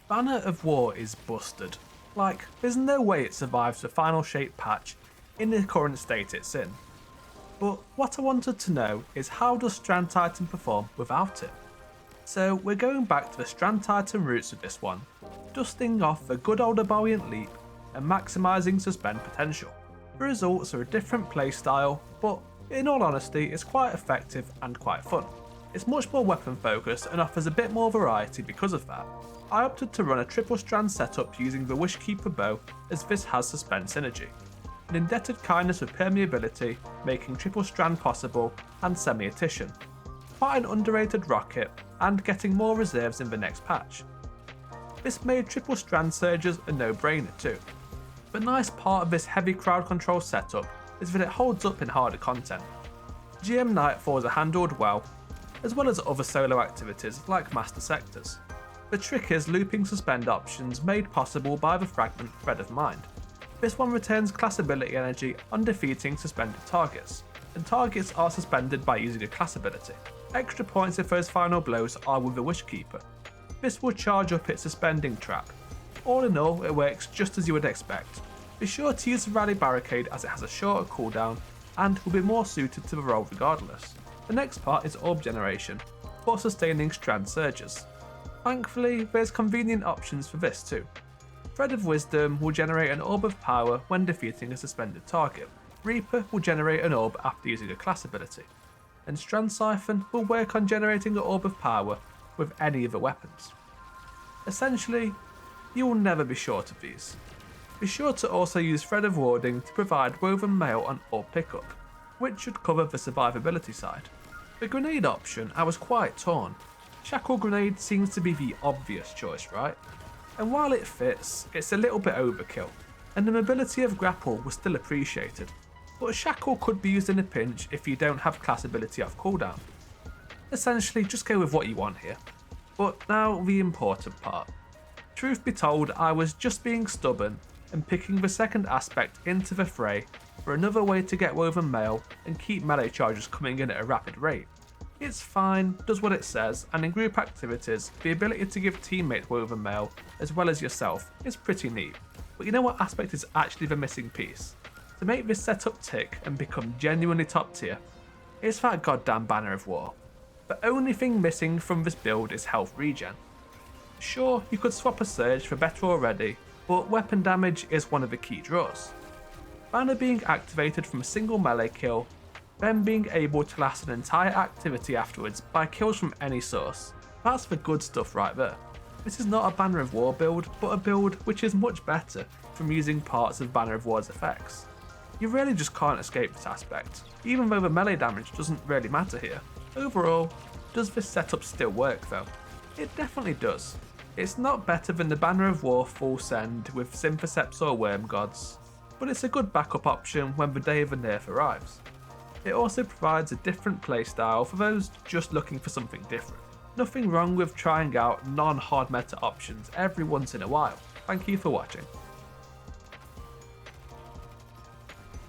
Banner of War is busted. Like, there's no way it survives the final shape patch in the current state it's in. But what I wanted to know is how does Strand Titan perform without it? So we're going back to the Strand Titan roots with this one, dusting off the good old Abeyant Leap and maximising suspend potential. The results are a different playstyle, but in all honesty it's quite effective and quite fun. It's much more weapon focused and offers a bit more variety because of that. I opted to run a triple strand setup using the Wishkeeper bow as this has suspend synergy. An indebted kindness with permeability, making triple strand possible, and semi-attrition. Quite an underrated rocket, and getting more reserves in the next patch. This made triple strand surges a no-brainer too. The nice part of this heavy crowd control setup is that it holds up in harder content. GM Nightfalls are handled well, as well as other solo activities like Master Sectors. The trick is looping suspend options made possible by the fragment Thread of Mind. This one returns class ability energy on defeating suspended targets, and targets are suspended by using a class ability. Extra points if those final blows are with the Wishkeeper. This will charge up its suspending trap. All in all, it works just as you would expect. Be sure to use the Rally Barricade as it has a shorter cooldown and will be more suited to the role regardless. The next part is Orb Generation, for sustaining strand surges. Thankfully, there's convenient options for this too. Thread of Wisdom will generate an Orb of Power when defeating a suspended target. Reaper will generate an orb after using a class ability. And Strand Siphon will work on generating an Orb of Power with any of the weapons. Essentially, you will never be short of these. Be sure to also use Thread of Warding to provide Woven Mail on Orb Pickup, which should cover the survivability side. The grenade option I was quite torn. Shackle Grenade seems to be the obvious choice, right? And while it fits, it's a little bit overkill, and the mobility of Grapple was still appreciated, but Shackle could be used in a pinch if you don't have class ability off cooldown. Essentially, just go with what you want here. But now the important part. Truth be told, I was just being stubborn and picking the second aspect into the fray for another way to get Woven Mail and keep melee charges coming in at a rapid rate. It's fine, does what it says, and in group activities, the ability to give teammates Woven Mail as well as yourself is pretty neat. But you know what aspect is actually the missing piece? To make this setup tick and become genuinely top tier, it's that goddamn Banner of War. The only thing missing from this build is health regen. Sure, you could swap a Surge for better already, but weapon damage is one of the key draws. Banner being activated from a single melee kill, then being able to last an entire activity afterwards by kills from any source. That's the good stuff right there. This is not a Banner of War build, but a build which is much better from using parts of Banner of War's effects. You really just can't escape this aspect, even though the melee damage doesn't really matter here. Overall, does this setup still work though? It definitely does. It's not better than the Banner of War full send with Synthoceps or Worm Gods, but it's a good backup option when the day of the nerf arrives. It also provides a different playstyle for those just looking for something different. Nothing wrong with trying out non-hard meta options every once in a while. Thank you for watching.